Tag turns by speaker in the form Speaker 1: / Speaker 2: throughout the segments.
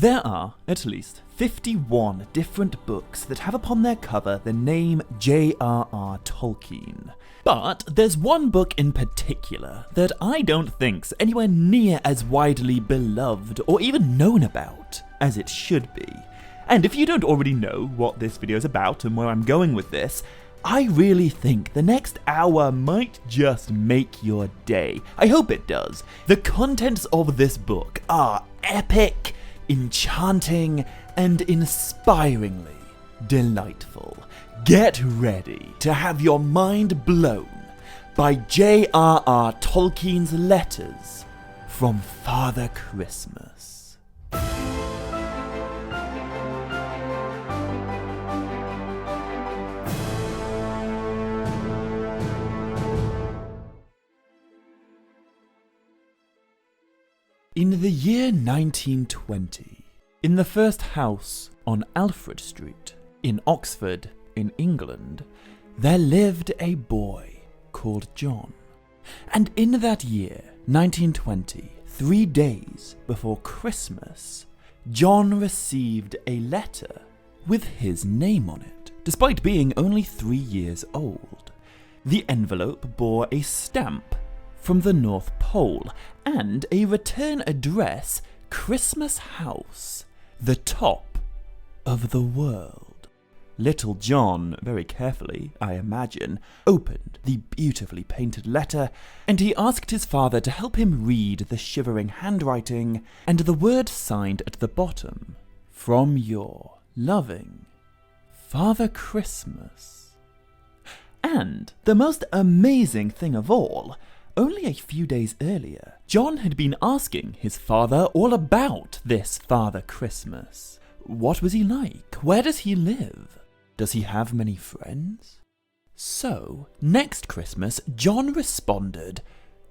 Speaker 1: There are at least 51 different books that have upon their cover the name JRR Tolkien. But there's one book in particular that I don't think's anywhere near as widely beloved or even known about as it should be. And if you don't already know what this video is about and where I'm going with this, I really think the next hour might just make your day. I hope it does. The contents of this book are epic, enchanting, and inspiringly delightful. Get ready to have your mind blown by JRR Tolkien's letters from Father Christmas. In the year 1920, in the first house on Alfred Street, in Oxford, in England, there lived a boy called John. And in that year, 1920, 3 days before Christmas, John received a letter with his name on it, despite being only 3 years old. The envelope bore a stamp from the North Pole and a return address, Christmas House, the top of the world. Little John, very carefully, I imagine, opened the beautifully painted letter, and he asked his father to help him read the shivering handwriting and the word signed at the bottom, "From your loving Father Christmas." And the most amazing thing of all, only a few days earlier, John had been asking his father all about this Father Christmas. What was he like? Where does he live? Does he have many friends? So, next Christmas, John responded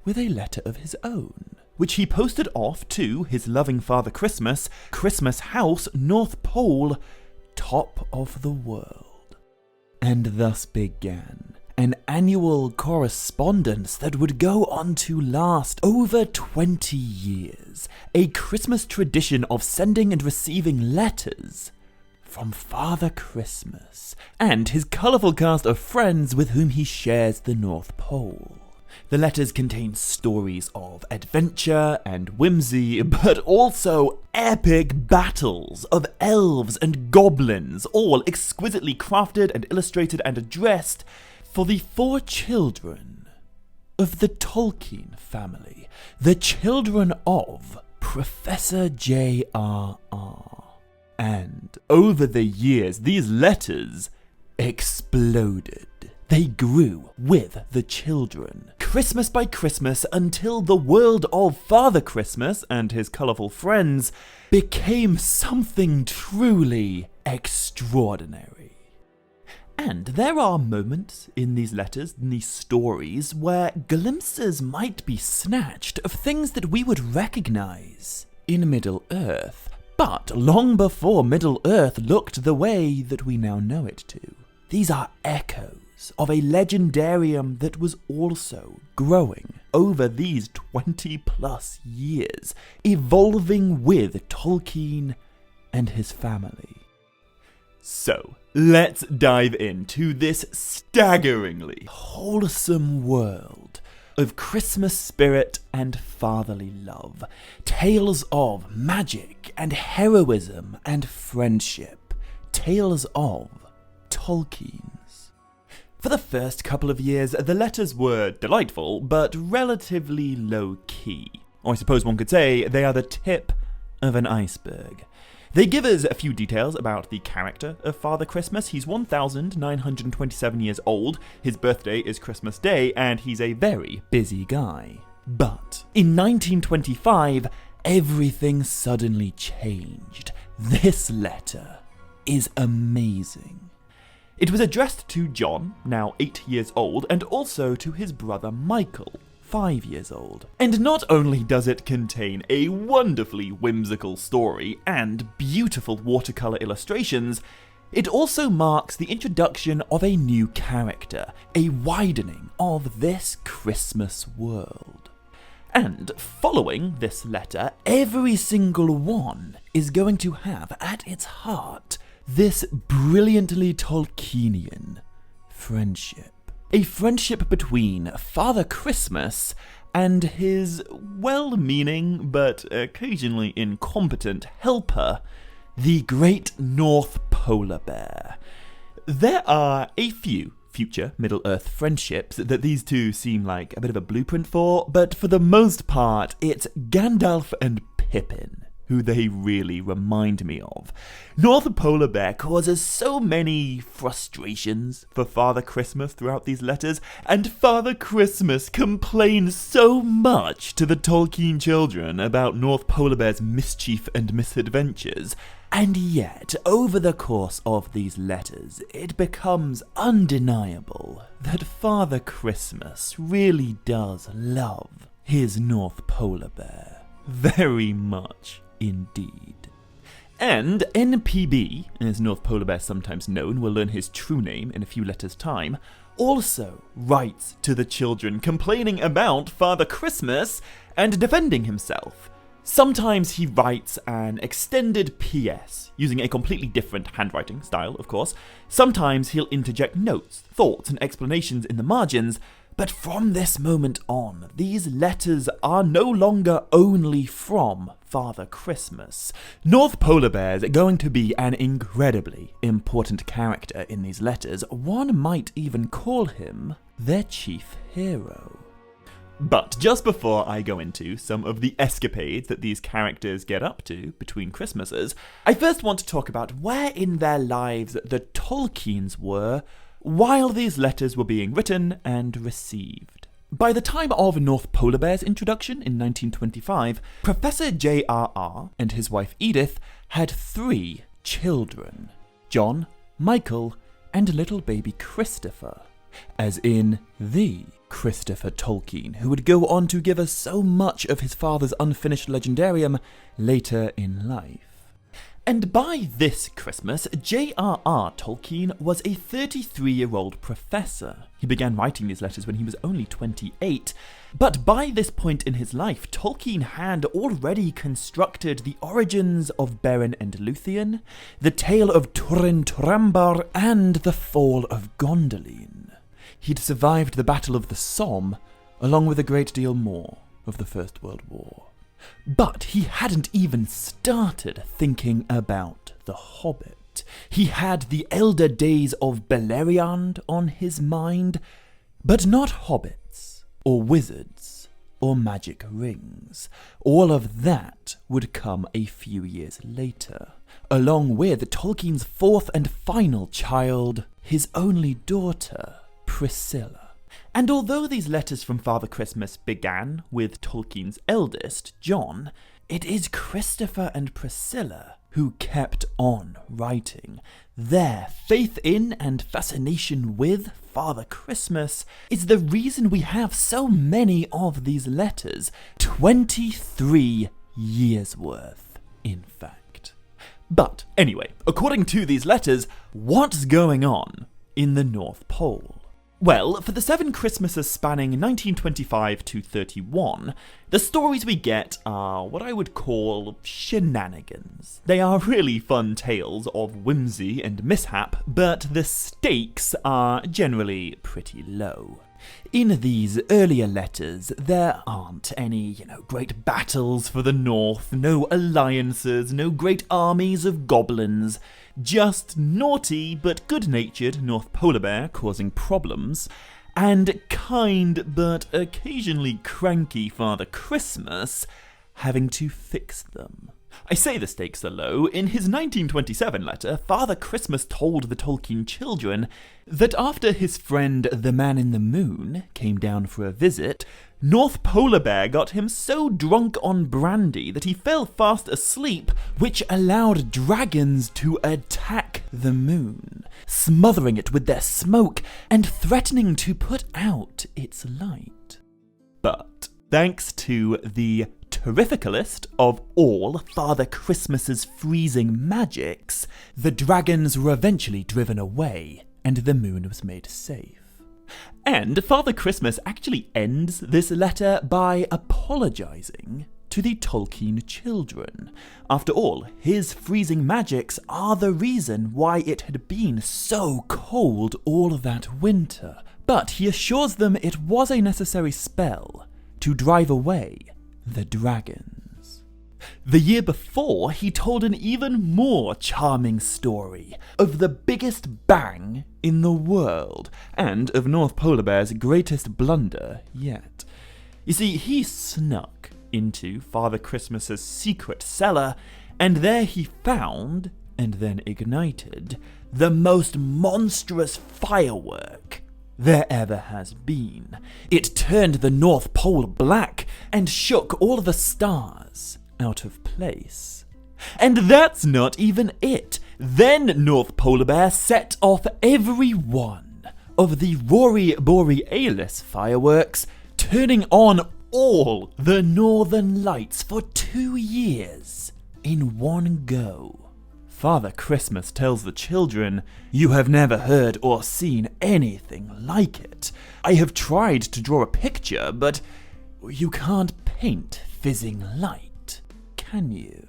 Speaker 1: with a letter of his own, which he posted off to his loving Father Christmas, Christmas House, North Pole, top of the world. And thus began an annual correspondence that would go on to last over 20 years, a Christmas tradition of sending and receiving letters from Father Christmas and his colourful cast of friends with whom he shares the North Pole. The letters contain stories of adventure and whimsy, but also epic battles of elves and goblins, all exquisitely crafted and illustrated and addressed for the 4 children of the Tolkien family, the children of Professor JRR. And over the years, these letters exploded. They grew with the children, Christmas by Christmas, until the world of Father Christmas and his colourful friends became something truly extraordinary. And there are moments in these letters, in these stories, where glimpses might be snatched of things that we would recognise in Middle-earth, but long before Middle-earth looked the way that we now know it to. These are echoes of a legendarium that was also growing over these 20+ years, evolving with Tolkien and his family. So, let's dive into this staggeringly wholesome world of Christmas spirit and fatherly love, tales of magic and heroism and friendship, tales of Tolkien's. For the first couple of years, the letters were delightful, but relatively low-key. Or I suppose one could say they are the tip of an iceberg. They give us a few details about the character of Father Christmas. He's 1,927 years old, his birthday is Christmas Day, and he's a very busy guy. But in 1925, everything suddenly changed. This letter is amazing. It was addressed to John, now 8 years old, and also to his brother Michael, 5 years old. And not only does it contain a wonderfully whimsical story and beautiful watercolor illustrations, it also marks the introduction of a new character, a widening of this Christmas world. And following this letter, every single one is going to have at its heart this brilliantly Tolkienian friendship. A friendship between Father Christmas and his well-meaning but occasionally incompetent helper, the Great North Polar Bear. There are a few future Middle-earth friendships that these two seem like a bit of a blueprint for, but for the most part, it's Gandalf and Pippin who they really remind me of. North Polar Bear causes so many frustrations for Father Christmas throughout these letters, and Father Christmas complains so much to the Tolkien children about North Polar Bear's mischief and misadventures. And yet, over the course of these letters, it becomes undeniable that Father Christmas really does love his North Polar Bear. Very much indeed. And NPB, as North Polar Bear sometimes known, will learn his true name in a few letters' time, also writes to the children complaining about Father Christmas and defending himself. Sometimes he writes an extended PS, using a completely different handwriting style, of course. Sometimes he'll interject notes, thoughts, and explanations in the margins, but from this moment on, these letters are no longer only from Father Christmas. North Polar Bear is going to be an incredibly important character in these letters. One might even call him their chief hero. But just before I go into some of the escapades that these characters get up to between Christmases, I first want to talk about where in their lives the Tolkiens were while these letters were being written and received. By the time of North Polar Bear's introduction in 1925, Professor JRR and his wife Edith had 3 children: John, Michael, and little baby Christopher, as in the Christopher Tolkien, who would go on to give us so much of his father's unfinished legendarium later in life. And by this Christmas, JRR Tolkien was a 33-year-old professor. He began writing these letters when he was only 28, but by this point in his life, Tolkien had already constructed the origins of Beren and Luthien, the tale of Turin Turambar, and the fall of Gondolin. He'd survived the Battle of the Somme, along with a great deal more of the First World War. But he hadn't even started thinking about The Hobbit. He had the elder days of Beleriand on his mind, but not hobbits, or wizards, or magic rings. All of that would come a few years later, along with Tolkien's 4th and final child, his only daughter, Priscilla. And although these letters from Father Christmas began with Tolkien's eldest, John, it is Christopher and Priscilla who kept on writing. Their faith in and fascination with Father Christmas is the reason we have so many of these letters, 23 years worth, in fact. But anyway, according to these letters, what's going on in the North Pole? Well, for the 7 Christmases spanning 1925 to 31, the stories we get are what I would call shenanigans. They are really fun tales of whimsy and mishap, but the stakes are generally pretty low. In these earlier letters, there aren't any, great battles for the North, no alliances, no great armies of goblins. Just naughty but good-natured North Polar Bear causing problems, and kind but occasionally cranky Father Christmas having to fix them. I say the stakes are low. In his 1927 letter, Father Christmas told the Tolkien children that after his friend the Man in the Moon came down for a visit, North Polar Bear got him so drunk on brandy that he fell fast asleep, which allowed dragons to attack the moon, smothering it with their smoke and threatening to put out its light. But thanks to the terrificalist of all Father Christmas's freezing magics, the dragons were eventually driven away and the moon was made safe. And Father Christmas actually ends this letter by apologising to the Tolkien children. After all, his freezing magics are the reason why it had been so cold all that winter. But he assures them it was a necessary spell to drive away the dragons. The year before, he told an even more charming story of the biggest bang in the world, and of North Polar Bear's greatest blunder yet. You see, he snuck into Father Christmas's secret cellar, and there he found, and then ignited, the most monstrous firework there ever has been. It turned the North Pole black and shook all the stars out of place. And that's not even it. Then North Polar Bear set off every one of the Rory Borealis fireworks, turning on all the northern lights for 2 years in one go. Father Christmas tells the children, "You have never heard or seen anything like it. I have tried to draw a picture, but you can't paint fizzing light, can you?"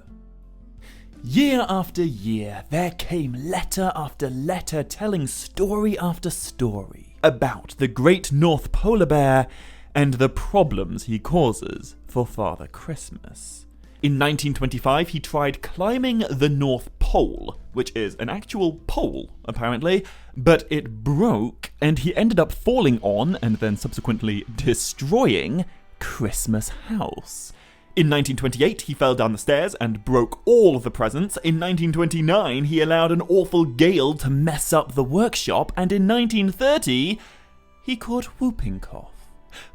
Speaker 1: Year after year, there came letter after letter telling story after story about the great North Polar Bear and the problems he causes for Father Christmas. In 1925, he tried climbing the North Pole, which is an actual pole, apparently, but it broke, and he ended up falling on, and then subsequently destroying, Christmas House. In 1928, he fell down the stairs and broke all the presents. In 1929, he allowed an awful gale to mess up the workshop, and in 1930, he caught whooping cough.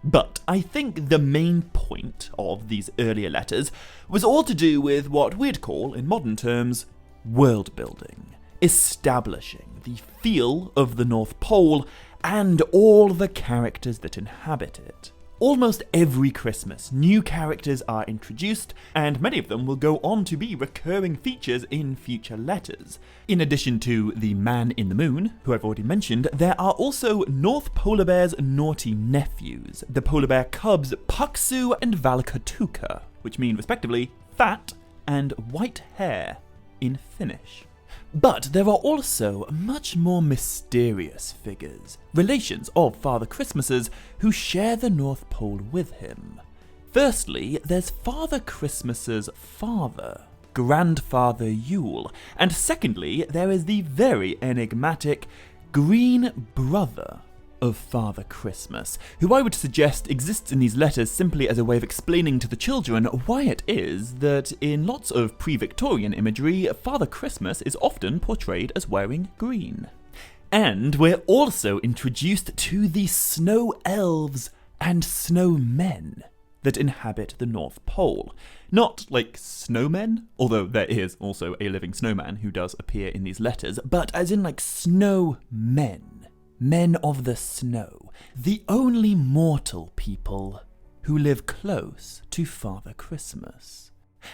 Speaker 1: But I think the main point of these earlier letters was all to do with what we'd call, in modern terms, world building, establishing the feel of the North Pole and all the characters that inhabit it. Almost every Christmas, new characters are introduced, and many of them will go on to be recurring features in future letters. In addition to the Man in the Moon, who I've already mentioned, there are also North Polar Bear's naughty nephews, the polar bear cubs Puxu and Valkatuka, which mean respectively fat and white hair in Finnish. But there are also much more mysterious figures, relations of Father Christmas's, who share the North Pole with him. Firstly, there's Father Christmas's father, Grandfather Yule, and secondly, there is the very enigmatic Green Brother of Father Christmas, who I would suggest exists in these letters simply as a way of explaining to the children why it is that in lots of pre-Victorian imagery, Father Christmas is often portrayed as wearing green. And we're also introduced to the snow elves and snowmen that inhabit the North Pole. Not like snowmen, although there is also a living snowman who does appear in these letters, but as in like snowmen. Men of the snow, the only mortal people who live close to Father Christmas.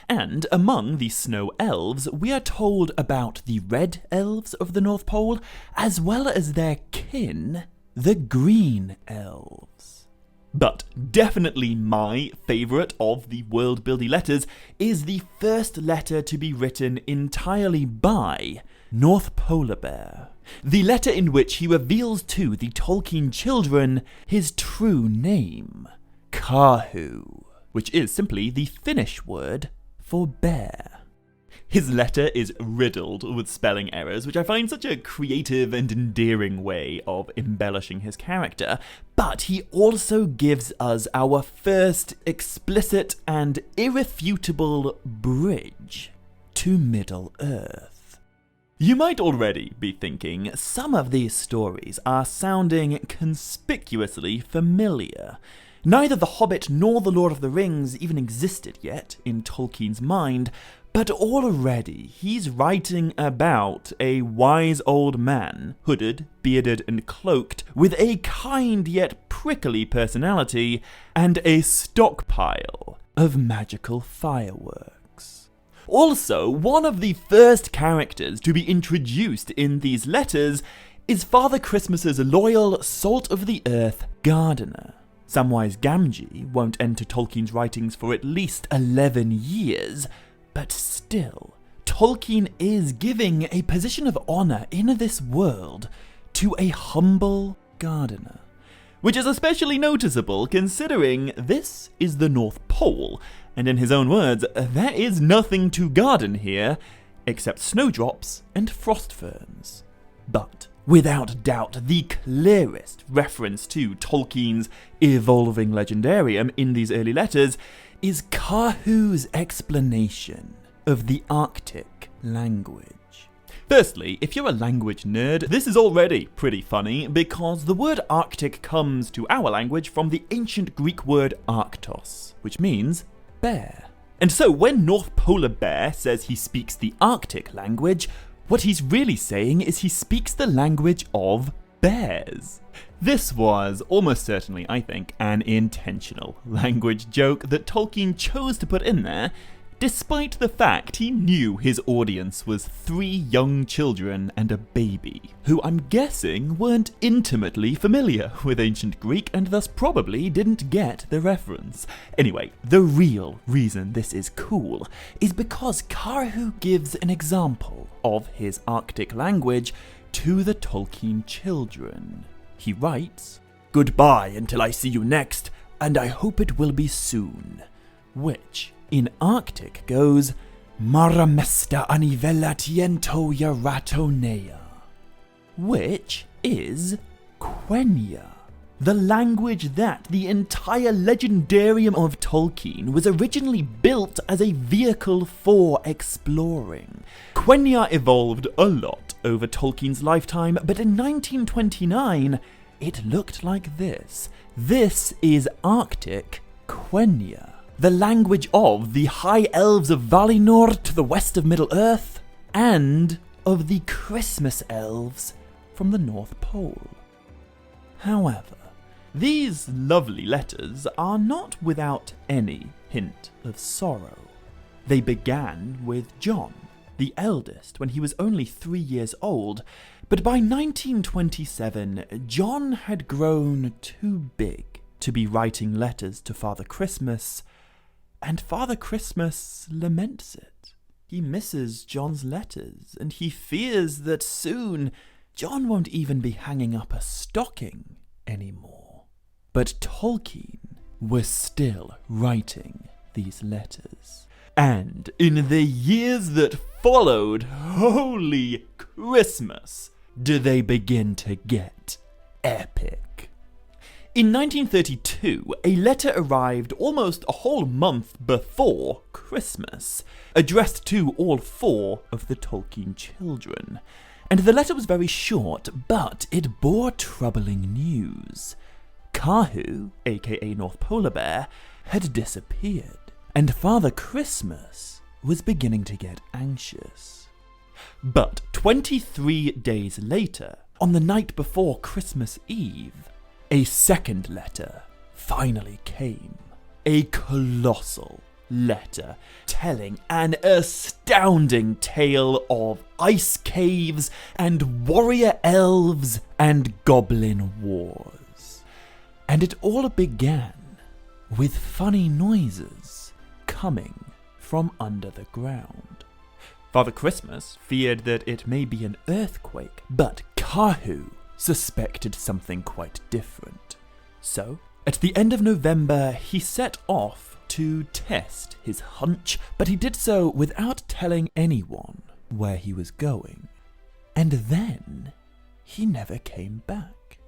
Speaker 1: And among the snow elves, we are told about the red elves of the North Pole, as well as their kin, the green elves. But definitely my favourite of the world-building letters is the first letter to be written entirely by North Polar Bear. The letter in which he reveals to the Tolkien children his true name, Kahu, which is simply the Finnish word for bear. His letter is riddled with spelling errors, which I find such a creative and endearing way of embellishing his character, but he also gives us our first explicit and irrefutable bridge to Middle-earth. You might already be thinking, some of these stories are sounding conspicuously familiar. Neither The Hobbit nor The Lord of the Rings even existed yet in Tolkien's mind, but already he's writing about a wise old man, hooded, bearded, and cloaked, with a kind yet prickly personality, and a stockpile of magical fireworks. Also, one of the first characters to be introduced in these letters is Father Christmas's loyal, salt-of-the-earth gardener. Samwise Gamgee won't enter Tolkien's writings for at least 11 years, but still, Tolkien is giving a position of honor in this world to a humble gardener, which is especially noticeable considering this is the North Pole, and in his own words, there is nothing to garden here except snowdrops and frost ferns. But without doubt, the clearest reference to Tolkien's evolving legendarium in these early letters is Kahu's explanation of the Arctic language. Firstly, if you're a language nerd, this is already pretty funny because the word Arctic comes to our language from the ancient Greek word Arctos, which means bear. And so when North Polar Bear says he speaks the Arctic language, what he's really saying is he speaks the language of bears. This was almost certainly, I think, an intentional language joke that Tolkien chose to put in there, despite the fact he knew his audience was 3 young children and a baby, who I'm guessing weren't intimately familiar with ancient Greek and thus probably didn't get the reference. Anyway, the real reason this is cool is because Kahu gives an example of his Arctic language to the Tolkien children. He writes, "Goodbye until I see you next, and I hope it will be soon," which in Arctic goes, Maramesta anivella tiento yaratonea, which is Quenya, the language that the entire legendarium of Tolkien was originally built as a vehicle for exploring. Quenya evolved a lot over Tolkien's lifetime, but in 1929, it looked like this. This is Arctic Quenya, the language of the High Elves of Valinor to the west of Middle-earth, and of the Christmas Elves from the North Pole. However, these lovely letters are not without any hint of sorrow. They began with John, the eldest, when he was only 3 years old, but by 1927, John had grown too big to be writing letters to Father Christmas, and Father Christmas laments it. He misses John's letters, and he fears that soon John won't even be hanging up a stocking anymore. But Tolkien was still writing these letters. And in the years that followed, holy Christmas, do they begin to get epic. In 1932, a letter arrived almost a whole month before Christmas, addressed to all 4 of the Tolkien children. And the letter was very short, but it bore troubling news. Kahu, aka North Polar Bear, had disappeared, and Father Christmas was beginning to get anxious. But 23 days later, on the night before Christmas Eve, a second letter finally came. A colossal letter telling an astounding tale of ice caves and warrior elves and goblin wars. And it all began with funny noises coming from under the ground. Father Christmas feared that it may be an earthquake, but Kahu suspected something quite different. So, at the end of November, he set off to test his hunch, but he did so without telling anyone where he was going. And then, he never came back.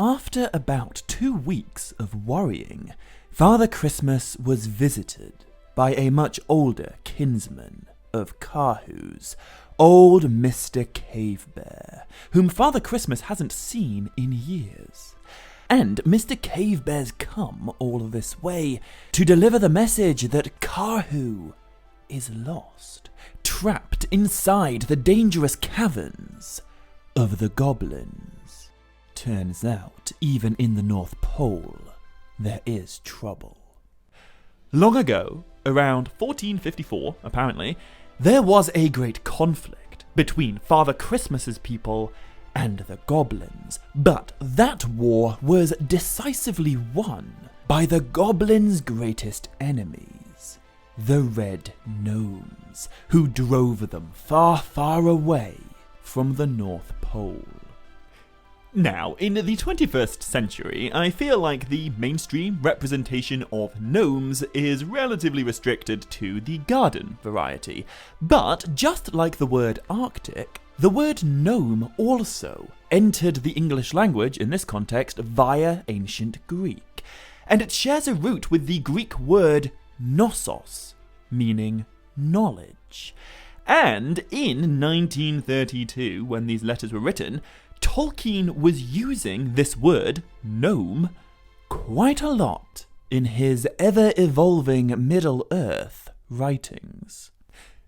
Speaker 1: After about 2 weeks of worrying, Father Christmas was visited by a much older kinsman of Kahu's, old Mr. Cave Bear, whom Father Christmas hasn't seen in years. And Mr. Cave Bear's come all this way to deliver the message that Kahu is lost, trapped inside the dangerous caverns of the goblins. Turns out, even in the North Pole, there is trouble. Long ago, around 1454 apparently, there was a great conflict between Father Christmas's people and the goblins, but that war was decisively won by the goblins' greatest enemies, the Red Gnomes, who drove them far, far away from the North Pole. Now, in the 21st century, I feel like the mainstream representation of gnomes is relatively restricted to the garden variety, but just like the word Arctic, the word gnome also entered the English language in this context via ancient Greek, and it shares a root with the Greek word gnosos, meaning knowledge. And in 1932, when these letters were written, Tolkien was using this word, gnome, quite a lot in his ever-evolving Middle-earth writings.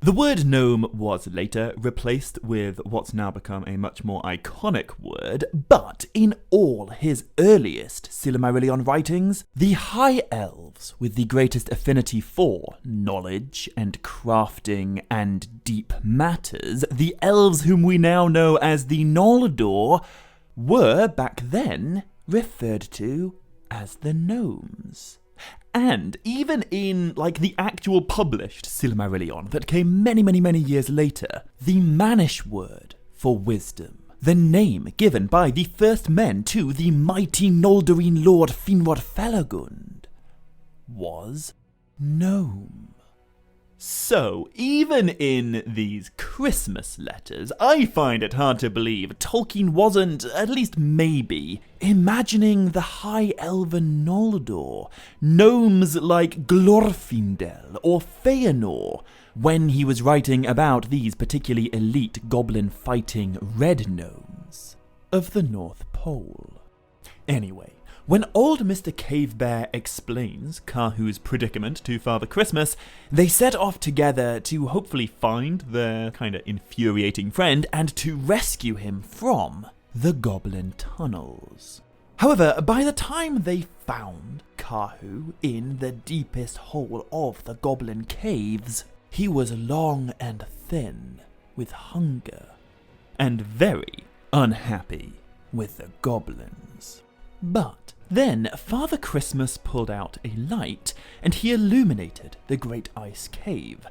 Speaker 1: The word gnome was later replaced with what's now become a much more iconic word, but in all his earliest Silmarillion writings, the High Elves, with the greatest affinity for knowledge and crafting and deep matters, the elves whom we now know as the Noldor, were back then referred to as the gnomes. And even in, the actual published Silmarillion that came many, many, many years later, the Mannish word for wisdom, the name given by the first men to the mighty Noldorine lord Finwë Felagund, was gnome. So, even in these Christmas letters, I find it hard to believe Tolkien wasn't, at least maybe, imagining the High Elven Noldor, gnomes like Glorfindel or Feanor, when he was writing about these particularly elite goblin-fighting red gnomes of the North Pole. Anyway, when old Mr. Cavebear explains Kahu's predicament to Father Christmas, they set off together to hopefully find their kinda infuriating friend and to rescue him from the goblin tunnels. However, by the time they found Kahu in the deepest hole of the goblin caves, he was long and thin with hunger, and very unhappy with the goblins. But then Father Christmas pulled out a light, and he illuminated the great ice cave.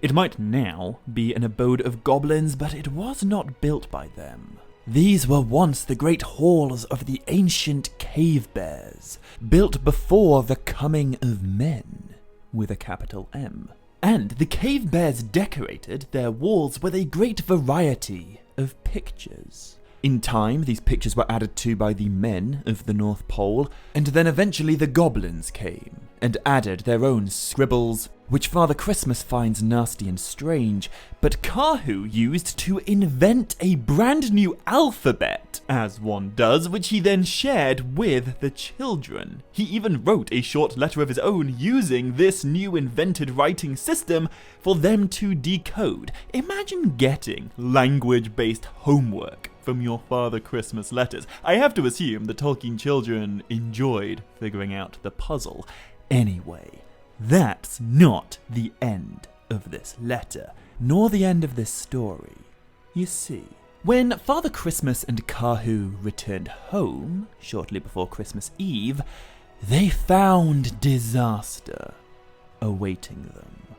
Speaker 1: It might now be an abode of goblins, but it was not built by them. These were once the great halls of the ancient cave bears, built before the coming of men, with a capital M. And the cave bears decorated their walls with a great variety of pictures. In time, these pictures were added to by the men of the North Pole, and then eventually the goblins came and added their own scribbles, which Father Christmas finds nasty and strange, but Kahu used to invent a brand new alphabet, as one does, which he then shared with the children. He even wrote a short letter of his own using this new invented writing system for them to decode. Imagine getting language-based homework from your Father Christmas letters. I have to assume the Tolkien children enjoyed figuring out the puzzle. Anyway, that's not the end of this letter, nor the end of this story. You see, when Father Christmas and Kahu returned home, shortly before Christmas Eve, they found disaster awaiting them.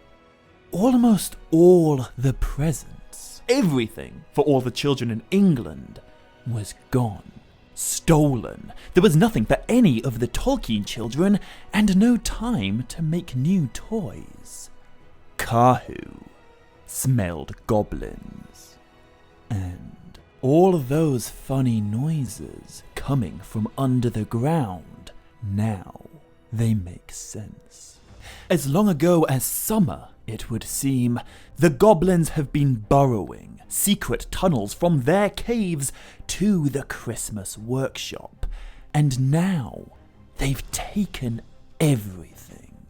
Speaker 1: Almost all the presents, everything for all the children in England, was gone. Stolen. There was nothing for any of the Tolkien children, and no time to make new toys. Kahu smelled goblins. And all those funny noises coming from under the ground, now they make sense. As long ago as summer, it would seem, the goblins have been burrowing secret tunnels from their caves to the Christmas workshop, and now they've taken everything.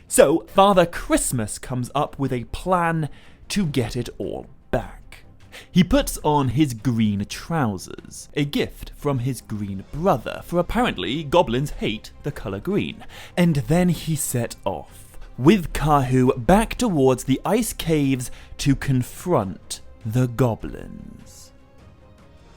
Speaker 1: So Father Christmas comes up with a plan to get it all back. He puts on his green trousers, a gift from his green brother, for apparently goblins hate the colour green, and then he set off with Kahu back towards the ice caves to confront the goblins.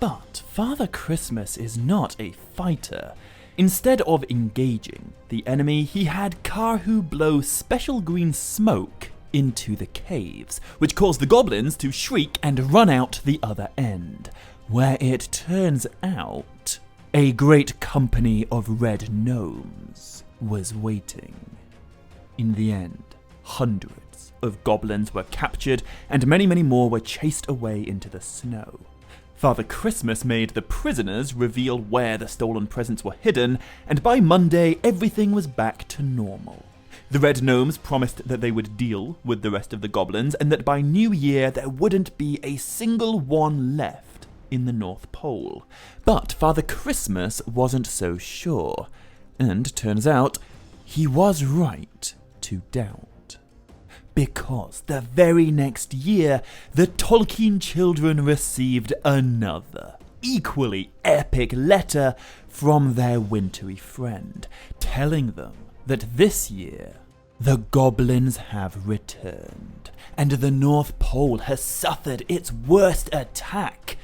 Speaker 1: But Father Christmas is not a fighter. Instead of engaging the enemy, he had Karhu blow special green smoke into the caves, which caused the goblins to shriek and run out the other end, where it turns out a great company of red gnomes was waiting. In the end, hundreds of goblins were captured, and many, many more were chased away into the snow. Father Christmas made the prisoners reveal where the stolen presents were hidden, and by Monday, everything was back to normal. The Red Gnomes promised that they would deal with the rest of the goblins, and that by New Year there wouldn't be a single one left in the North Pole. But Father Christmas wasn't so sure, and turns out he was right to doubt. Because the very next year, the Tolkien children received another, equally epic letter from their wintry friend, telling them that this year, the goblins have returned, and the North Pole has suffered its worst attack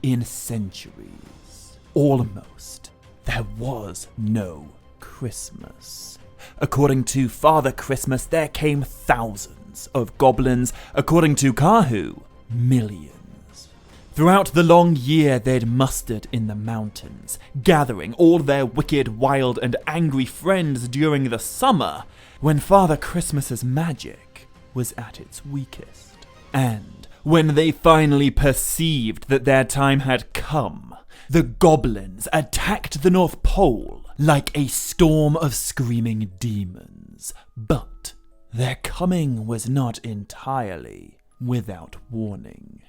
Speaker 1: in centuries. Almost. There was no Christmas. According to Father Christmas, there came thousands of goblins. According to Karhu, millions. Throughout the long year, they'd mustered in the mountains, gathering all their wicked, wild, and angry friends during the summer, when Father Christmas's magic was at its weakest. And when they finally perceived that their time had come, the goblins attacked the North Pole like a storm of screaming demons. But their coming was not entirely without warning.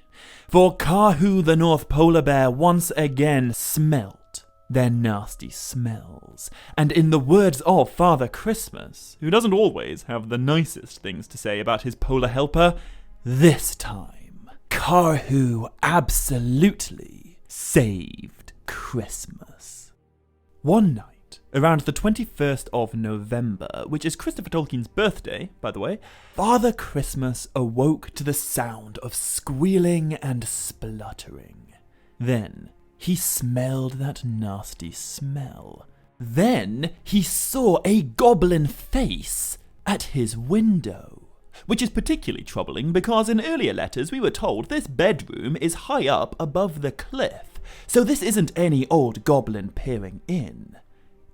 Speaker 1: For Karhu the North Polar Bear once again smelt their nasty smells. And in the words of Father Christmas, who doesn't always have the nicest things to say about his polar helper, this time, Karhu absolutely saved Christmas. One night, around the 21st of November, which is Christopher Tolkien's birthday, by the way, Father Christmas awoke to the sound of squealing and spluttering. Then he smelled that nasty smell. Then he saw a goblin face at his window, which is particularly troubling because in earlier letters we were told this bedroom is high up above the cliff. So this isn't any old goblin peering in.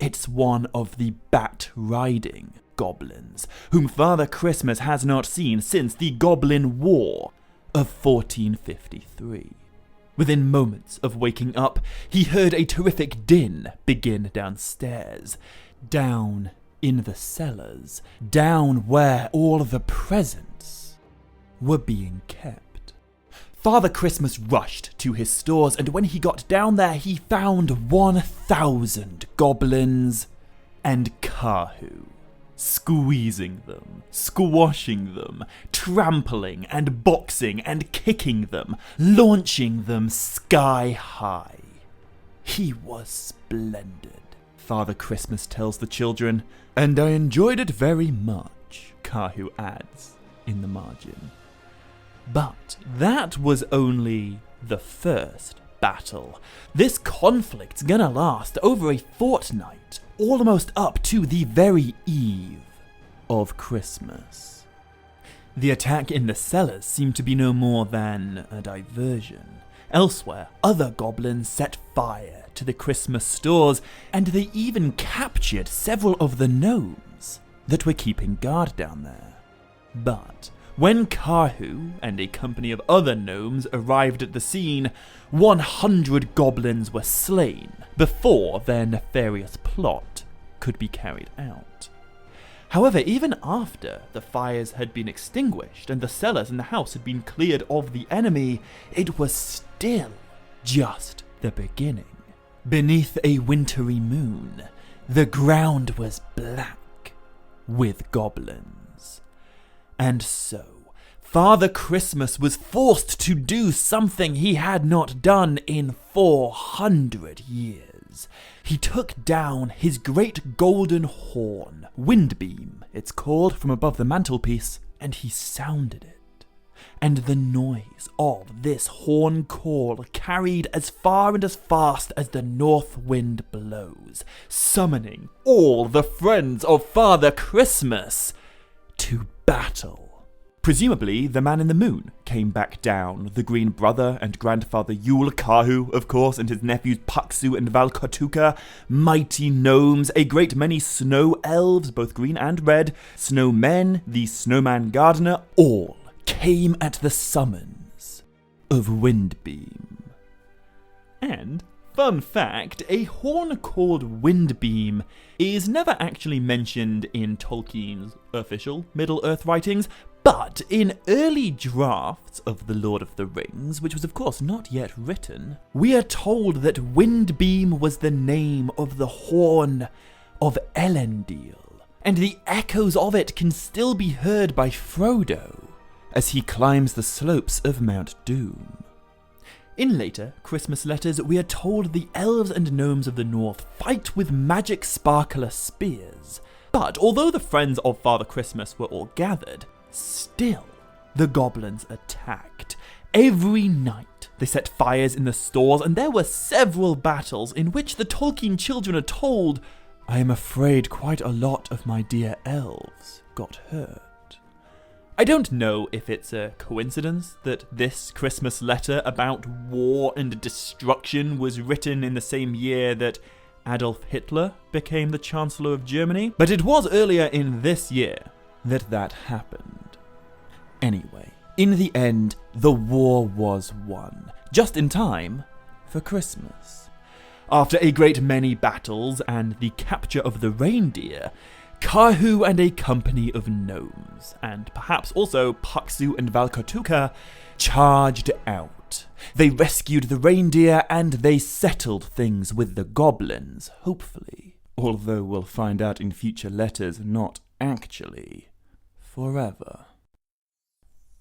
Speaker 1: It's one of the bat-riding goblins, whom Father Christmas has not seen since the Goblin War of 1453. Within moments of waking up, he heard a terrific din begin downstairs, down in the cellars, down where all the presents were being kept. Father Christmas rushed to his stores, and when he got down there, he found 1,000 goblins and Karhu, squeezing them, squashing them, trampling and boxing and kicking them, launching them sky high. He was splendid, Father Christmas tells the children, and I enjoyed it very much, Karhu adds in the margin. But that was only the first battle. This conflict's gonna last over a fortnight, almost up to the very eve of Christmas. The attack in the cellars seemed to be no more than a diversion. Elsewhere, other goblins set fire to the Christmas stores, and they even captured several of the gnomes that were keeping guard down there. But when Karhu and a company of other gnomes arrived at the scene, 100 goblins were slain before their nefarious plot could be carried out. However, even after the fires had been extinguished and the cellars in the house had been cleared of the enemy, it was still just the beginning. Beneath a wintry moon, the ground was black with goblins. And so, Father Christmas was forced to do something he had not done in 400 years. He took down his great golden horn, Windbeam, it's called, from above the mantelpiece, and he sounded it. and the noise of this horn call carried as far and as fast as the north wind blows, summoning all the friends of Father Christmas to battle. Presumably, the man in the moon came back down, the green brother and grandfather Yule, Kahu, of course, and his nephews Paksu and Valkotuka, mighty gnomes, a great many snow elves, both green and red, snowmen, the snowman gardener, all came at the summons of Windbeam. And, fun fact, a horn called Windbeam is never actually mentioned in Tolkien's official Middle-earth writings, but in early drafts of The Lord of the Rings, which was of course not yet written, we are told that Windbeam was the name of the horn of Elendil, and the echoes of it can still be heard by Frodo as he climbs the slopes of Mount Doom. In later Christmas letters, we are told the elves and gnomes of the north fight with magic sparkler spears, but although the friends of Father Christmas were all gathered, still, the goblins attacked. Every night, they set fires in the stores, and there were several battles in which the Tolkien children are told, "I am afraid quite a lot of my dear elves got hurt." I don't know if it's a coincidence that this Christmas letter about war and destruction was written in the same year that Adolf Hitler became the Chancellor of Germany, but it was earlier in this year that happened. Anyway, in the end, the war was won, just in time for Christmas. After a great many battles and the capture of the reindeer, Kahu and a company of gnomes, and perhaps also Paksu and Valkotuka, charged out. They rescued the reindeer and they settled things with the goblins, hopefully. Although we'll find out in future letters, not actually forever.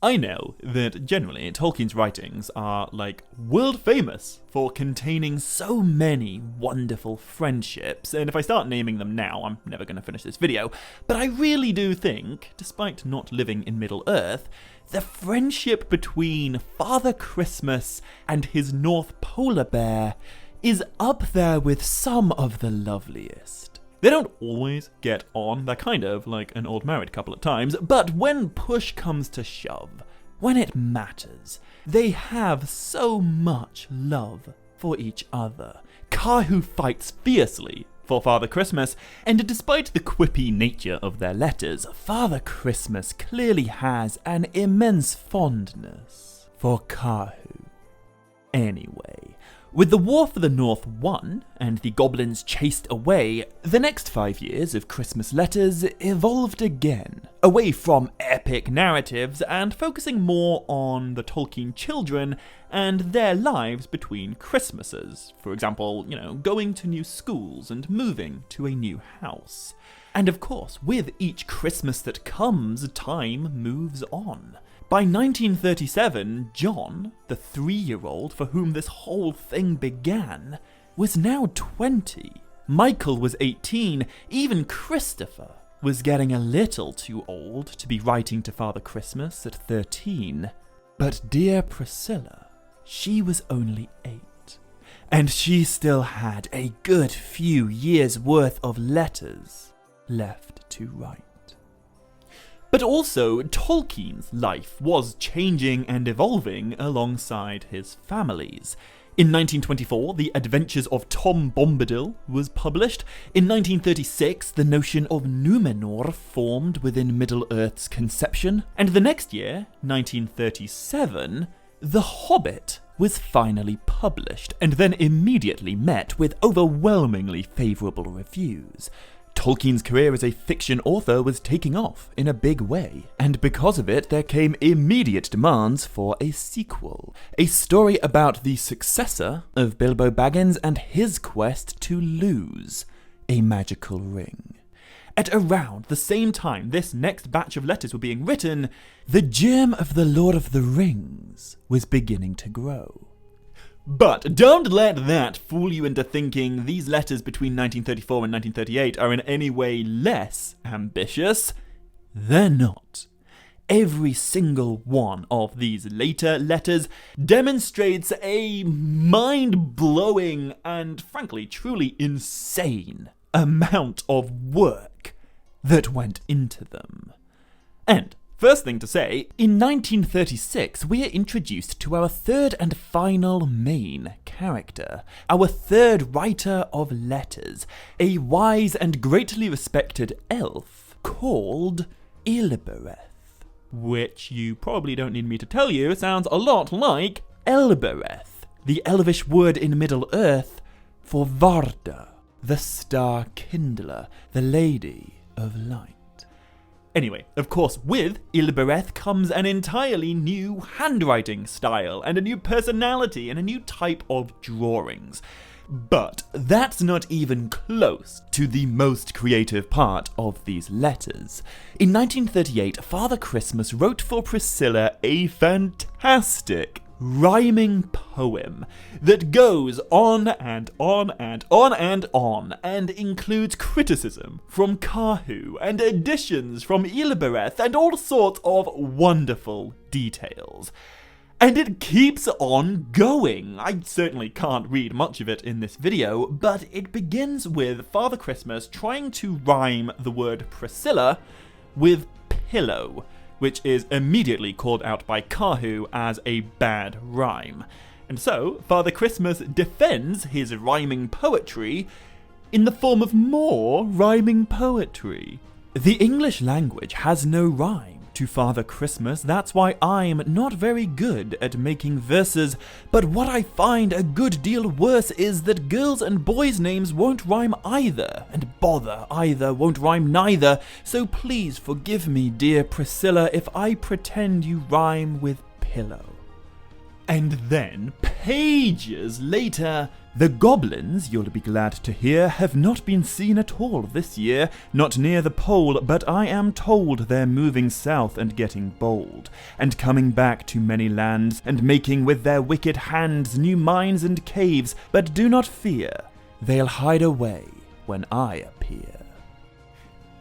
Speaker 1: I know that generally Tolkien's writings are world famous for containing so many wonderful friendships, and if I start naming them now, I'm never going to finish this video, but I really do think, despite not living in Middle-earth, the friendship between Father Christmas and his North Polar Bear is up there with some of the loveliest. They don't always get on, they're kind of like an old married couple at times, but when push comes to shove, when it matters, they have so much love for each other. Kahu fights fiercely for Father Christmas, and despite the quippy nature of their letters, Father Christmas clearly has an immense fondness for Kahu. Anyway, with the War for the North won, and the goblins chased away, the next 5 years of Christmas letters evolved again, away from epic narratives and focusing more on the Tolkien children and their lives between Christmases. For example, going to new schools and moving to a new house. And of course, with each Christmas that comes, time moves on. By 1937, John, the 3-year-old for whom this whole thing began, was now 20. Michael was 18, even Christopher was getting a little too old to be writing to Father Christmas at 13. But dear Priscilla, she was only 8, and she still had a good few years' worth of letters left to write. But also, Tolkien's life was changing and evolving alongside his family's. In 1924, The Adventures of Tom Bombadil was published. In 1936, the notion of Numenor formed within Middle-earth's conception. And the next year, 1937, The Hobbit was finally published, and then immediately met with overwhelmingly favourable reviews. Tolkien's career as a fiction author was taking off in a big way, and because of it, there came immediate demands for a sequel, a story about the successor of Bilbo Baggins and his quest to lose a magical ring. At around the same time this next batch of letters were being written, the germ of the Lord of the Rings was beginning to grow. But don't let that fool you into thinking these letters between 1934 and 1938 are in any way less ambitious. They're not. every single one of these later letters demonstrates a mind-blowing and, frankly, truly insane amount of work that went into them. And first thing to say, in 1936 we are introduced to our third and final main character, our third writer of letters, a wise and greatly respected elf called Ilbereth, which you probably don't need me to tell you sounds a lot like Elbereth, the elvish word in Middle-earth for Varda, the star kindler, the lady of light. Anyway, of course, with Ilbereth comes an entirely new handwriting style, and a new personality, and a new type of drawings. But that's not even close to the most creative part of these letters. In 1938, Father Christmas wrote for Priscilla a fantastic rhyming poem that goes on and on and on and on, and includes criticism from Kahu and additions from Ilbereth and all sorts of wonderful details. And it keeps on going. I certainly can't read much of it in this video, but it begins with Father Christmas trying to rhyme the word Priscilla with pillow, which is immediately called out by Kahu as a bad rhyme. And so, Father Christmas defends his rhyming poetry in the form of more rhyming poetry. The English language has no rhyme to Father Christmas, that's why I'm not very good at making verses, but what I find a good deal worse is that girls' and boys' names won't rhyme either, and bother either won't rhyme neither, so please forgive me, dear Priscilla, if I pretend you rhyme with pillow. And then, pages later, the goblins, you'll be glad to hear, have not been seen at all this year, not near the pole, but I am told they're moving south and getting bold, and coming back to many lands, and making with their wicked hands new mines and caves, but do not fear, they'll hide away when I appear.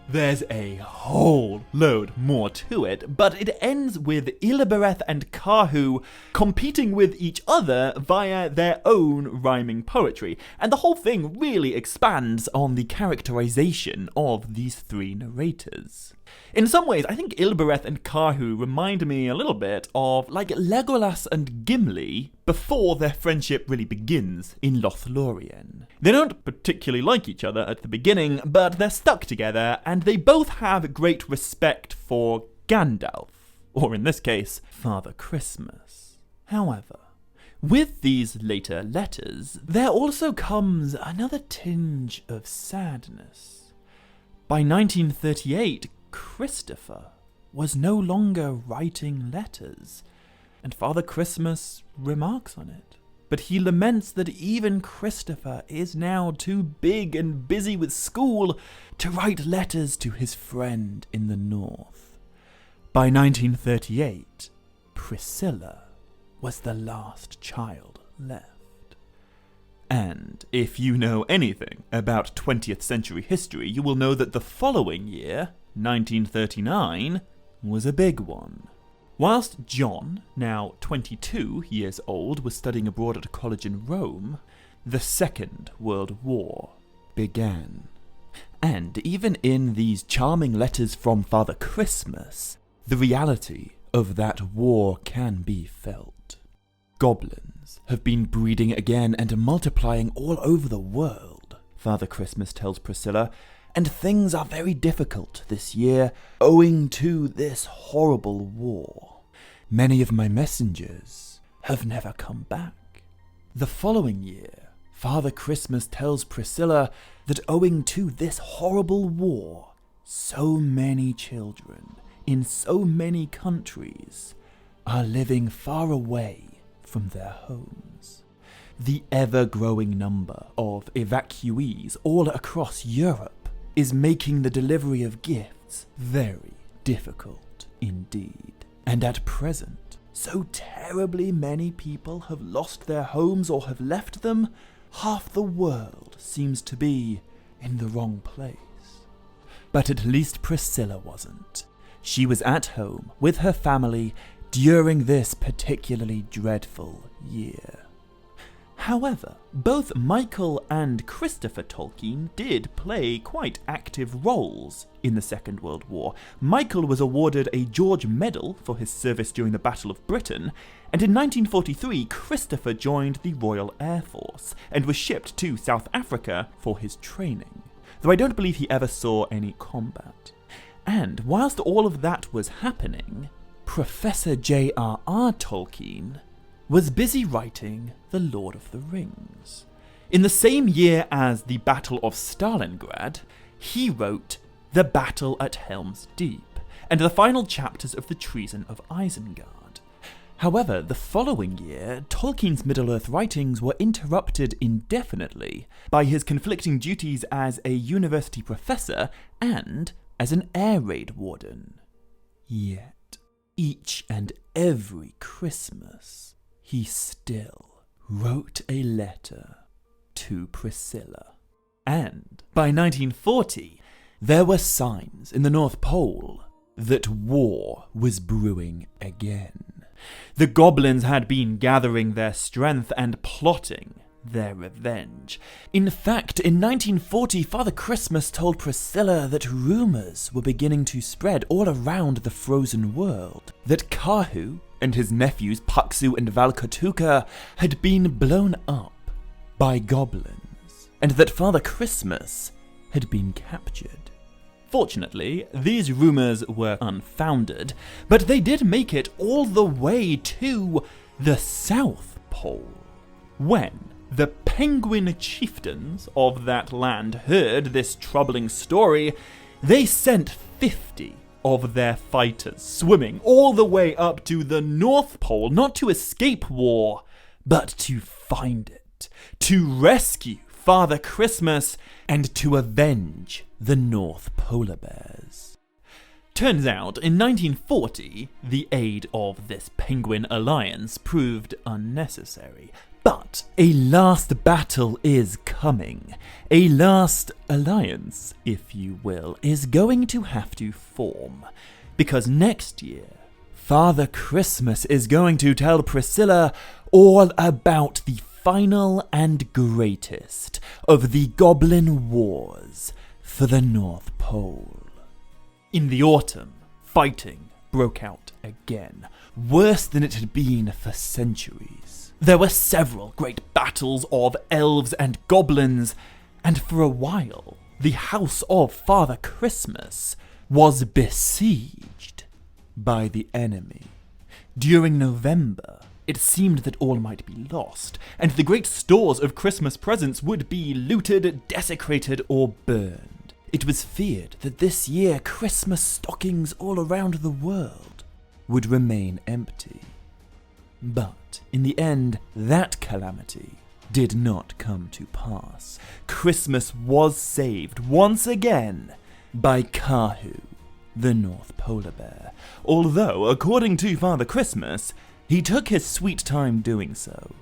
Speaker 1: There's a whole load more to it, but it ends with Ilbereth and Kahu competing with each other via their own rhyming poetry, and the whole thing really expands on the characterization of these three narrators. In some ways, I think Ilbereth and Kahu remind me a little bit of like Legolas and Gimli before their friendship really begins in Lothlorien. They don't particularly like each other at the beginning, but they're stuck together, and they both have great respect for Gandalf, or in this case, Father Christmas. However, with these later letters, there also comes another tinge of sadness. By 1938, Christopher was no longer writing letters, and Father Christmas remarks on it. But he laments that even Christopher is now too big and busy with school to write letters to his friend in the north. By 1938, Priscilla was the last child left. And if you know anything about 20th century history, you will know that the following year, 1939, was a big one. Whilst John, now 22 years old, was studying abroad at a college in Rome, the Second World War began. And even in these charming letters from Father Christmas, the reality of that war can be felt. Goblins have been breeding again and multiplying all over the world, Father Christmas tells Priscilla, and things are very difficult this year owing to this horrible war. Many of my messengers have never come back. The following year, Father Christmas tells Priscilla that owing to this horrible war, so many children in so many countries are living far away from their homes. The ever-growing number of evacuees all across Europe is making the delivery of gifts very difficult indeed. And at present, so terribly many people have lost their homes or have left them, half the world seems to be in the wrong place. But at least Priscilla wasn't. she was at home with her family during this particularly dreadful year. However, both Michael and Christopher Tolkien did play quite active roles in the Second World War. Michael was awarded a George Medal for his service during the Battle of Britain, and in 1943 Christopher joined the Royal Air Force and was shipped to South Africa for his training, though I don't believe he ever saw any combat. And whilst all of that was happening, Professor JRR Tolkien was busy writing The Lord of the Rings. In the same year as the Battle of Stalingrad, he wrote The Battle at Helm's Deep and the final chapters of The Treason of Isengard. However, the following year, Tolkien's Middle-earth writings were interrupted indefinitely by his conflicting duties as a university professor and as an air raid warden. Yet, each and every Christmas, he still wrote a letter to Priscilla. And by 1940, there were signs in the North Pole that war was brewing again. The goblins had been gathering their strength and plotting their revenge. In fact, in 1940, Father Christmas told Priscilla that rumours were beginning to spread all around the frozen world, that Kahu and his nephews Paksu and Valkatuka had been blown up by goblins, and that Father Christmas had been captured. Fortunately, these rumours were unfounded, but they did make it all the way to the South Pole. When the penguin chieftains of that land heard this troubling story, they sent 50 of their fighters swimming all the way up to the North Pole, not to escape war, but to find it, to rescue Father Christmas, and to avenge the North Polar Bears. Turns out, in 1940, the aid of this penguin alliance proved unnecessary. But a last battle is coming. A last alliance, if you will, is going to have to form. Because next year, Father Christmas is going to tell Priscilla all about the final and greatest of the Goblin Wars for the North Pole. In the autumn, fighting broke out again, worse than it had been for centuries. There were several great battles of elves and goblins, and for a while, the house of Father Christmas was besieged by the enemy. During November, it seemed that all might be lost, and the great stores of Christmas presents would be looted, desecrated, or burned. It was feared that this year Christmas stockings all around the world would remain empty. But in the end, that calamity did not come to pass. Christmas was saved once again by Kahu, the North Polar Bear, although, according to Father Christmas, he took his sweet time doing so.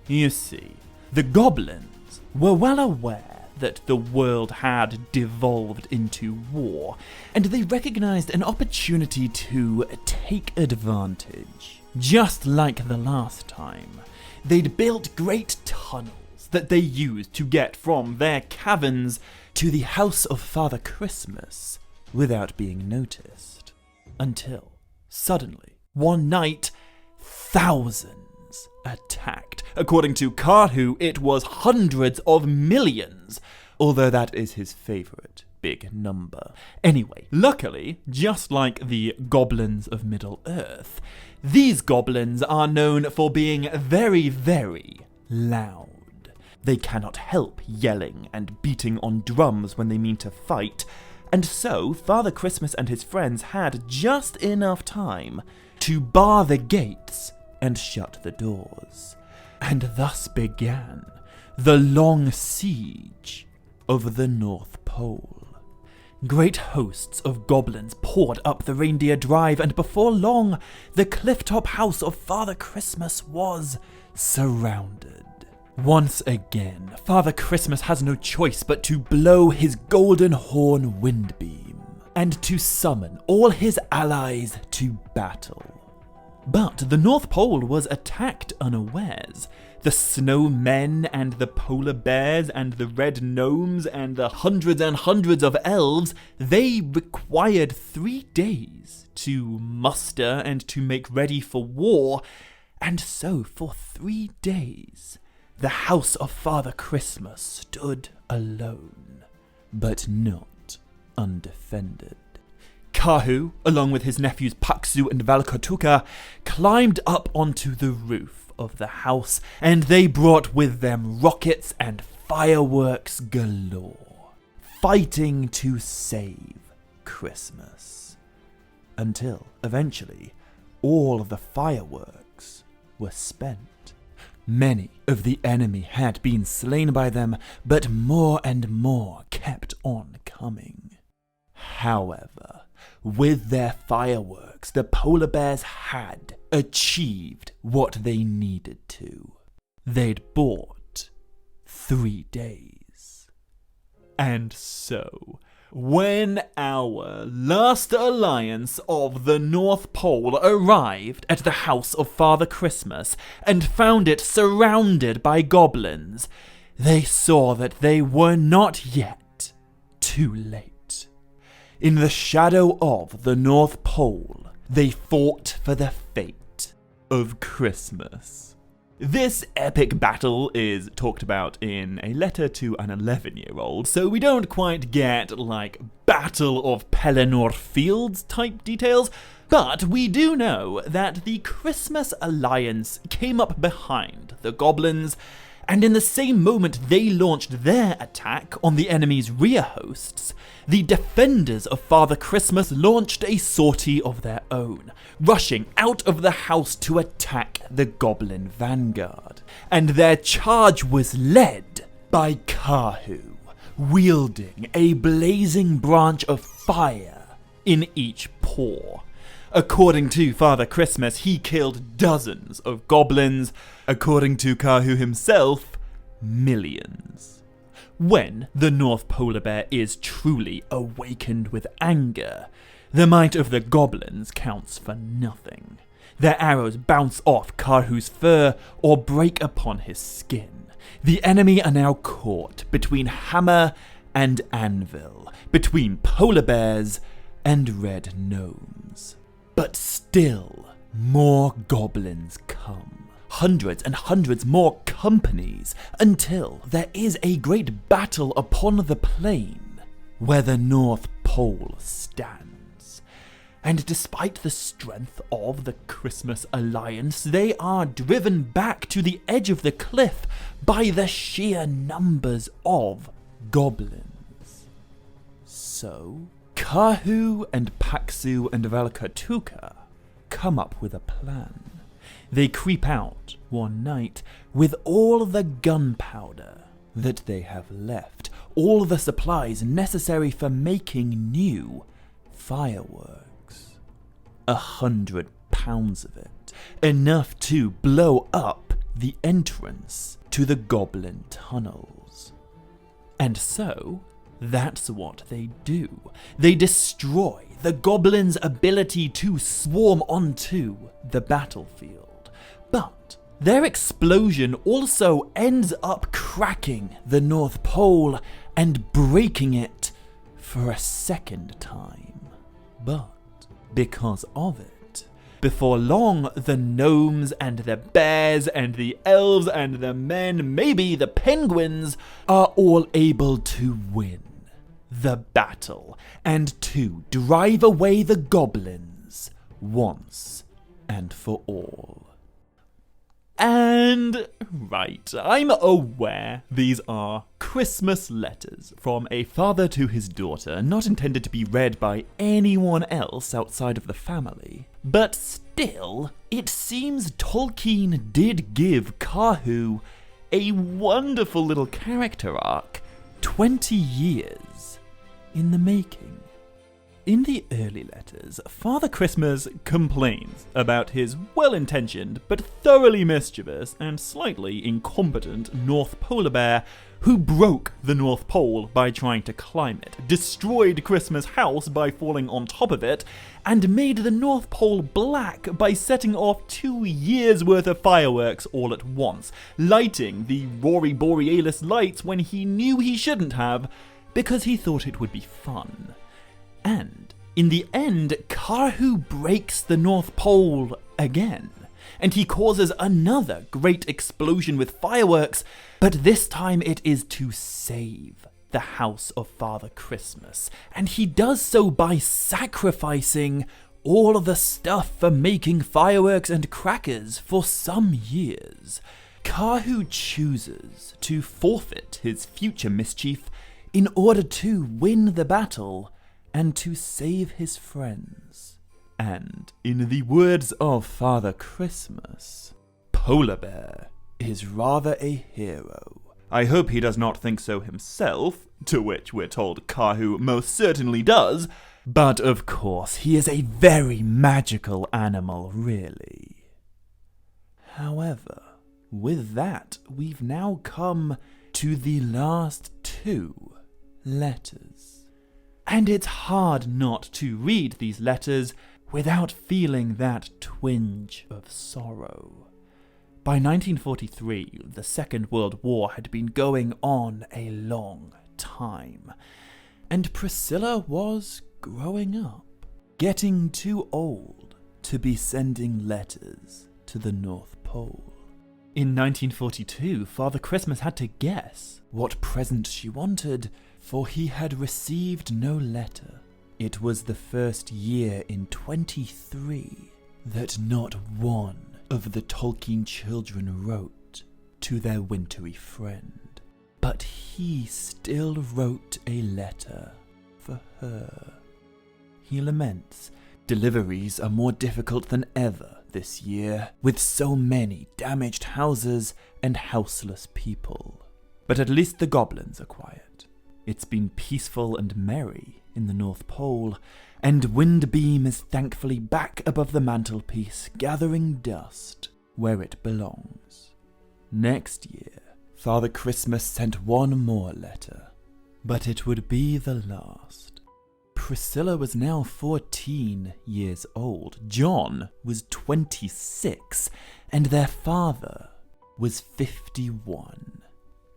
Speaker 1: You see, the goblins were well aware that the world had devolved into war, and they recognized an opportunity to take advantage. Just like the last time, they'd built great tunnels that they used to get from their caverns to the house of Father Christmas without being noticed. Until, suddenly, one night, thousands attacked. According to Kahu, it was hundreds of millions, although that is his favorite big number. Anyway, luckily, just like the goblins of Middle-earth, these goblins are known for being very, very loud. They cannot help yelling and beating on drums when they mean to fight, and so Father Christmas and his friends had just enough time to bar the gates and shut the doors. And thus began the long siege of the North Pole. Great hosts of goblins poured up the Reindeer Drive, and before long, the clifftop house of Father Christmas was surrounded. Once again, Father Christmas has no choice but to blow his golden horn windbeam. and to summon all his allies to battle. But the North Pole was attacked unawares. The snowmen and the polar bears and the red gnomes and the hundreds and hundreds of elves, they required 3 days to muster and to make ready for war, and so for 3 days the house of Father Christmas stood alone, but not undefended. Kahu, along with his nephews Paksu and Valkatuka, climbed up onto the roof of the house, and they brought with them rockets and fireworks galore, fighting to save Christmas. Until, eventually, all of the fireworks were spent. Many of the enemy had been slain by them, but more and more kept on coming. However, with their fireworks, the polar bears had achieved what they needed to. They'd bought 3 days. And so, when our last alliance of the North Pole arrived at the house of Father Christmas and found it surrounded by goblins, they saw that they were not yet too late. In the shadow of the North Pole, they fought for the fate of Christmas. This epic battle is talked about in a letter to an 11-year-old, so we don't quite get, like, Battle of Pelennor Fields type details, but we do know that the Christmas Alliance came up behind the goblins, and in the same moment they launched their attack on the enemy's rear hosts, the defenders of Father Christmas launched a sortie of their own, rushing out of the house to attack the goblin vanguard. And their charge was led by Kahu, wielding a blazing branch of fire in each paw. According to Father Christmas, he killed dozens of goblins. According to Kahu himself, millions. When the North Polar Bear is truly awakened with anger, the might of the goblins counts for nothing. Their arrows bounce off Kahu's fur or break upon his skin. The enemy are now caught between hammer and anvil, between polar bears and red gnomes. But still, more goblins come. Hundreds and hundreds more companies, until there is a great battle upon the plain where the North Pole stands. And despite the strength of the Christmas Alliance, they are driven back to the edge of the cliff by the sheer numbers of goblins. So, Kahu and Paksu and Valkatuka come up with a plan. They creep out one night with all the gunpowder that they have left, all the supplies necessary for making new fireworks. 100 pounds of it, enough to blow up the entrance to the goblin tunnels. And so, that's what they do. They destroy the goblins' ability to swarm onto the battlefield. But their explosion also ends up cracking the North Pole and breaking it for a second time. But because of it, before long, the gnomes and the bears and the elves and the men, maybe the penguins, are all able to win the battle and to drive away the goblins once and for all. And, right, I'm aware these are Christmas letters from a father to his daughter, not intended to be read by anyone else outside of the family. But still, it seems Tolkien did give Kahu a wonderful little character arc 20 years in the making. In the early letters, Father Christmas complains about his well-intentioned but thoroughly mischievous and slightly incompetent North Polar Bear who broke the North Pole by trying to climb it, destroyed Christmas' house by falling on top of it, and made the North Pole black by setting off 2 years' worth of fireworks all at once, lighting the Rory Borealis lights when he knew he shouldn't have, because he thought it would be fun. And, in the end, Karhu breaks the North Pole again, and he causes another great explosion with fireworks, but this time it is to save the house of Father Christmas, and he does so by sacrificing all of the stuff for making fireworks and crackers for some years. Karhu chooses to forfeit his future mischief in order to win the battle and to save his friends. And, in the words of Father Christmas, Polar Bear is rather a hero. I hope he does not think so himself, to which we're told Karhu most certainly does, but of course he is a very magical animal, really. However, with that, we've now come to the last 2 letters. And it's hard not to read these letters without feeling that twinge of sorrow. By 1943, the Second World War had been going on a long time, and Priscilla was growing up, getting too old to be sending letters to the North Pole. In 1942, Father Christmas had to guess what present she wanted, for he had received no letter. It was the first year in 23 that not one of the Tolkien children wrote to their wintry friend. But he still wrote a letter for her. He laments, deliveries are more difficult than ever this year, with so many damaged houses and houseless people. But at least the goblins are quiet. It's been peaceful and merry in the North Pole, and Windbeam is thankfully back above the mantelpiece, gathering dust where it belongs. Next year, Father Christmas sent one more letter, but it would be the last. Priscilla was now 14 years old, John was 26, and their father was 51.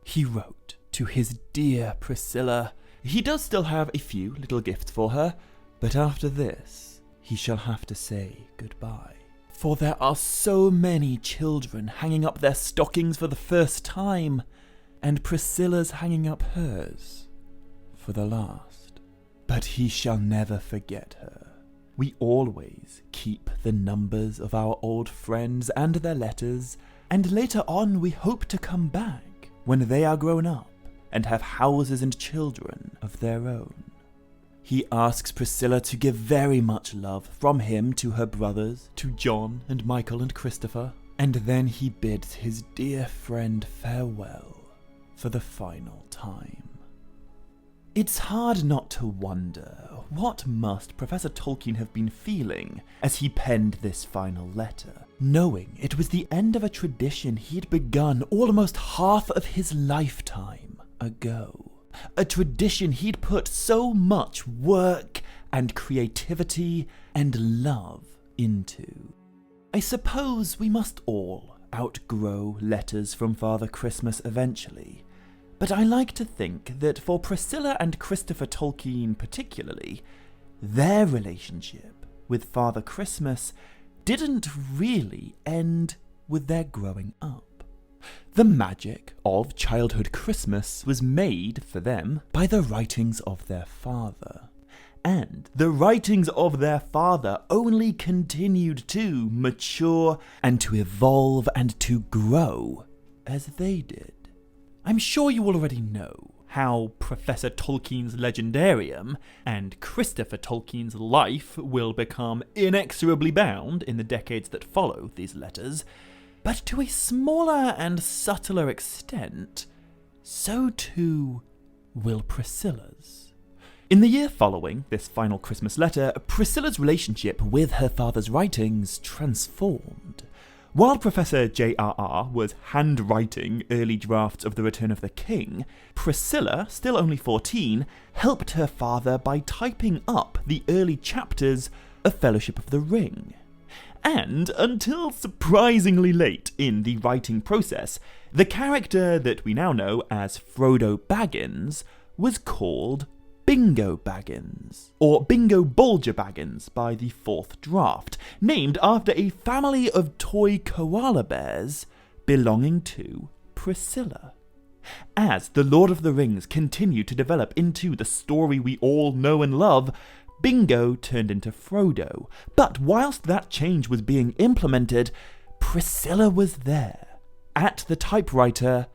Speaker 1: He wrote to his dear Priscilla. He does still have a few little gifts for her, but after this, he shall have to say goodbye. For there are so many children hanging up their stockings for the first time, and Priscilla's hanging up hers for the last. But he shall never forget her. We always keep the numbers of our old friends and their letters, and later on we hope to come back when they are grown up and have houses and children of their own. He asks Priscilla to give very much love from him to her brothers, to John and Michael and Christopher, and then he bids his dear friend farewell for the final time. It's hard not to wonder, what must Professor Tolkien have been feeling as he penned this final letter, knowing it was the end of a tradition he'd begun almost half of his lifetime ago. A tradition he'd put so much work and creativity and love into. I suppose we must all outgrow letters from Father Christmas eventually, but I like to think that for Priscilla and Christopher Tolkien particularly, their relationship with Father Christmas didn't really end with their growing up. The magic of childhood Christmas was made for them by the writings of their father. And the writings of their father only continued to mature and to evolve and to grow as they did. I'm sure you already know how Professor Tolkien's legendarium and Christopher Tolkien's life will become inexorably bound in the decades that follow these letters. But to a smaller and subtler extent, so too will Priscilla's. In the year following this final Christmas letter, Priscilla's relationship with her father's writings transformed. While Professor JRR was handwriting early drafts of The Return of the King, Priscilla, still only 14, helped her father by typing up the early chapters of Fellowship of the Ring. And until surprisingly late in the writing process, the character that we now know as Frodo Baggins was called Bingo Baggins, or Bingo Bolger Baggins by the 4th draft, named after a family of toy koala bears belonging to Priscilla. As The Lord of the Rings continued to develop into the story we all know and love, Bingo turned into Frodo, but whilst that change was being implemented, Priscilla was there, at the typewriter,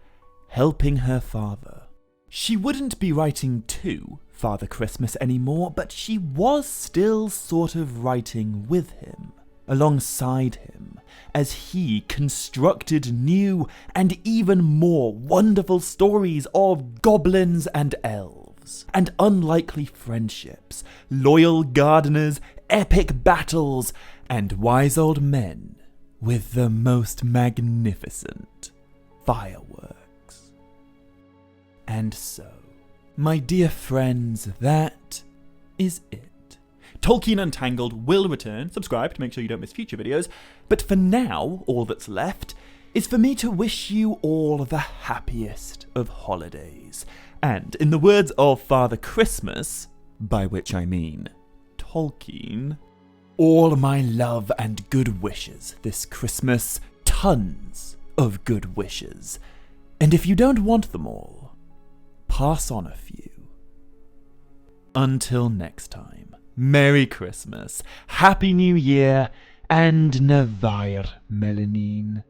Speaker 1: helping her father. She wouldn't be writing to Father Christmas anymore, but she was still sort of writing with him, alongside him, as he constructed new and even more wonderful stories of goblins and elves, and unlikely friendships, loyal gardeners, epic battles, and wise old men with the most magnificent fireworks. And so, my dear friends, that is it. Tolkien Untangled will return. Subscribe to make sure you don't miss future videos. But for now, all that's left is for me to wish you all the happiest of holidays. And in the words of Father Christmas, by which I mean Tolkien, all my love and good wishes this Christmas. Tons of good wishes. And if you don't want them all, pass on a few. Until next time, Merry Christmas, Happy New Year, and Nevair Melanin.